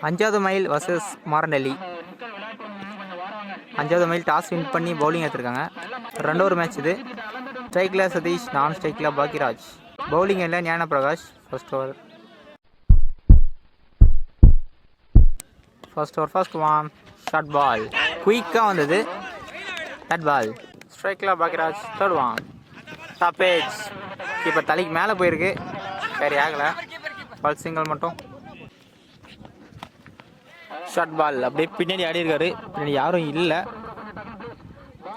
5வது mile versus Marandalli. 5வது mile toss win பண்ணி பவுலிங் எடுத்திருக்காங்க. 2வது மேட்ச் இது. ஸ்ட்ரைக்கில் சதீஷ், நான் ஸ்ட்ரைக்கில் பாக்கியராஜ். பவுலிங் இல்லை Gnana Prakash. First over first one short ball குயிக்காக வந்தது. தட் பால் ஸ்ட்ரைக்கில் Bhagyaraj. Third one top edge. இப்போ தலைக்கு மேலே போயிருக்கு, சரி ஆகலை. பால் சிங்கிள் மட்டும். ஷார்ட் பால் அப்படியே பின்னாடி ஆடி இருக்காரு, பின்னாடி யாரும் இல்லை.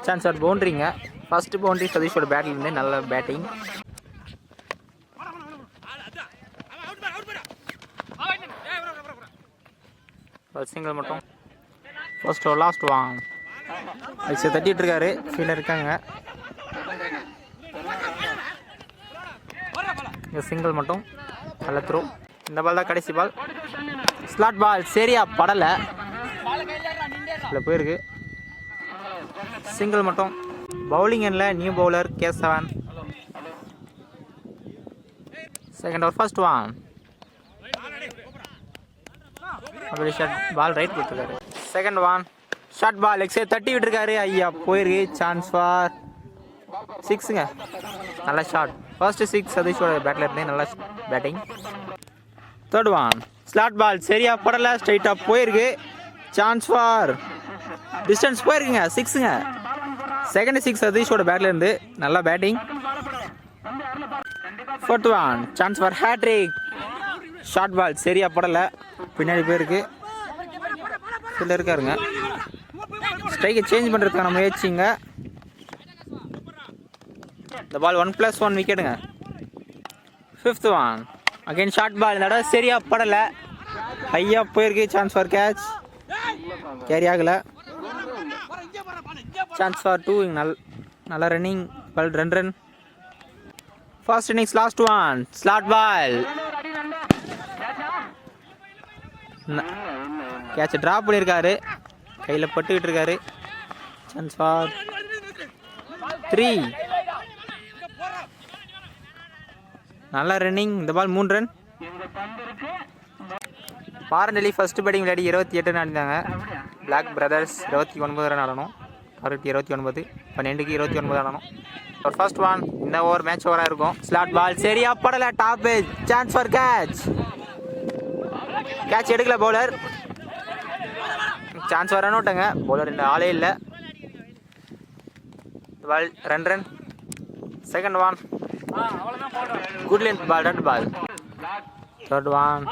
சான்ஸ் ஷாட் பவுண்ட்ரிங்க. ஃபர்ஸ்ட் பவுண்ட்ரி சதீஷோட பேட்டில் இருந்து நல்ல பேட்டிங். சிங்கிள் மட்டும். First over last one. தட்டிட்டு இருக்காரு, ஃபீல்டர் இருக்காங்க. சிங்கிள் மட்டும், நல்ல த்ரோ. இந்த பால் தான் கடைசி பால். ஸ்லாட் பால் சரியா படலை, இல்லை போயிருக்கு. சிங்கிள் மட்டும். பவுலிங் எண்ணில் new bowler Kesavan. Second over first one. அப்படி ஷாட் பால் ரைட் கொடுத்துருக்காரு. Second one short ball leg side தட்டி விட்டுருக்காரு, ஐயா போயிருக்கு. சான்ஸ் ஃபார் சிக்ஸுங்க, நல்ல ஷாட். ஃபர்ஸ்ட் சிக்ஸ் சதீஷோட பேட்டில் இருந்தே நல்ல batting. Third one slot ball சரியா படலை, ஸ்ட்ரைட்டாக போயிருக்கு. சான்ஸ் ஃபார் டிஸ்டன்ஸ் போயிருக்குங்க, சிக்ஸுங்க. செகண்ட் சிக்ஸ் சதீஷோட பேட்டில் இருந்து நல்ல batting. Fourth one chance for hattrick. Short ball சரியா படலை, பின்னாடி போயிருக்கு. ஃபீல்டர் இருக்காருங்க. ஸ்ட்ரைக்கை சேஞ்ச் பண்ணுறதுக்கான முயற்சிங்க. இந்த பால் 1+1 விக்கெட்டுங்க. Fifth one again short ball. இந்த தடவை சரியா படலை, ஐயா போயிருக்கு. சான்ஸ் ஃபார் கேட்ச், கேரி ஆகலை. Chance for 2. நல்ல running ball, 2 run. First innings last one slot ball. Catch drop பண்ணியிருக்காரு, கையில் பட்டுக்கிட்டு இருக்காரு. சான்ஸ் ஃபார் 3. நல்ல ரன்னிங். இந்த ball 3 run. Marandalli first batting விளையாடி 28 ரன் ஆடினாங்க. பிளாக் பிரதர்ஸ் 29 ரன் ஆடணும். டார்கெட் 29, 12க்கு 29 ஆடணும். ஒரு ஃபர்ஸ்ட் ஒன். இந்த ஓவர் மேட்ச் ஓவராக இருக்கும். ஸ்லாட் பால் சரியா படலை, top edge. Chance for catch, catch எடுக்கல பவுலர். சான்ஸ் வர நோட்டங்க, பவுலர் இந்த ஆளே இல்லை. Ball 2 run. Second one good length ball, red ball. Third one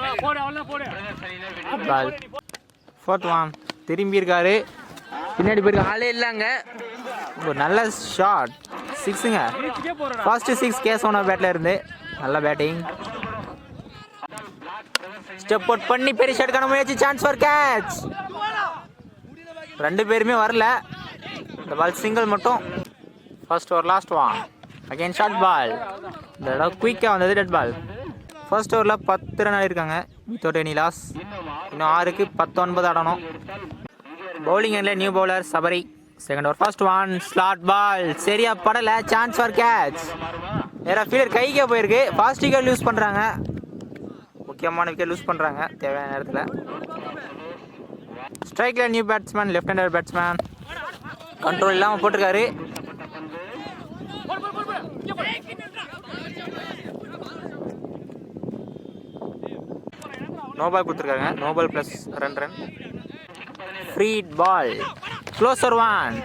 ball. Fourth one திரும்பி இருக்காரு, பின்னாடி போயிருக்க ஆளே இல்லைங்க. ஒரு நல்ல ஷாட், சிக்ஸுங்க. ஃபர்ஸ்ட் சிக்ஸ் கேசவன பேட்டில் இருந்து நல்ல பேட்டிங். ஸ்டெப் அவுட் பண்ணி பெரிய ஷாட்டுக்கான முயற்சி. Chance for catch. 2 பேருமே வரல. இந்த பால் சிங்கிள் மட்டும். First over last one again short ball. இந்த தடவை குயிக்காக வந்தது, டெட் பால். ஃபர்ஸ்ட் ஓவரில் 10 ரன் ஆடிருக்காங்க, வித்தவுட் எனி லாஸ். இன்னும் 6க்கு 19 ஆடணும். பவுலிங் எண்ணில் new bowler Sabari. Second over first one slot ball சரியா படலை. Chance for catch. வேற ஃபீல்டர் கைக்கே போயிருக்கு. ஃபாஸ்ட் விக்கெட் லூஸ் பண்ணுறாங்க, முக்கியமான விக்கெட் லூஸ் பண்ணுறாங்க தேவையான நேரத்தில். ஸ்ட்ரைக்கில் new batsman, left hander batsman. Control இல்லாமல் போட்டிருக்காரு. நோ பால் கொடுத்துருக்காங்க, no ball plus 2 run. Free ball closer one.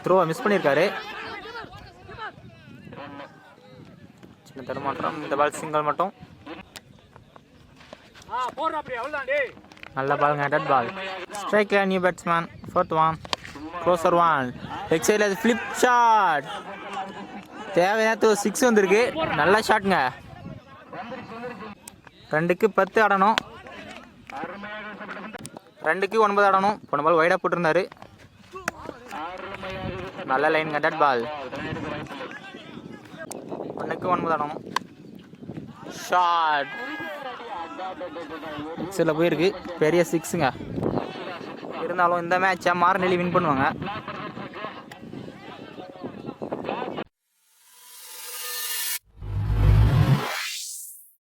Throw miss பண்ணியிருக்காரு, சின்ன தடுமாற்றம். இந்த பால் சிங்கிள் மட்டும். நல்ல பாலுங்க, டெட் பால். ஸ்ட்ரைக்கில் new batsman. Fourth one closer one. Leg சைடில் அது ஃப்ளிப் ஷாட். தேவையான 6 வந்திருக்கு. நல்ல ஷாட்டுங்க. 2க்கு 10 ஆடணும், 2க்கு 9 ஆடணும். போன பால் வைடாக போட்டிருந்தாரு. நல்ல லைனுங்க, டெட் பால். 1க்கு 9 ஆடணும். ஷாட் சிக்ஸில் போயிருக்கு, பெரிய சிக்ஸுங்க. இருந்தாலும் இந்த மேட்சை மாரண்டலி வின் பண்ணுவாங்க.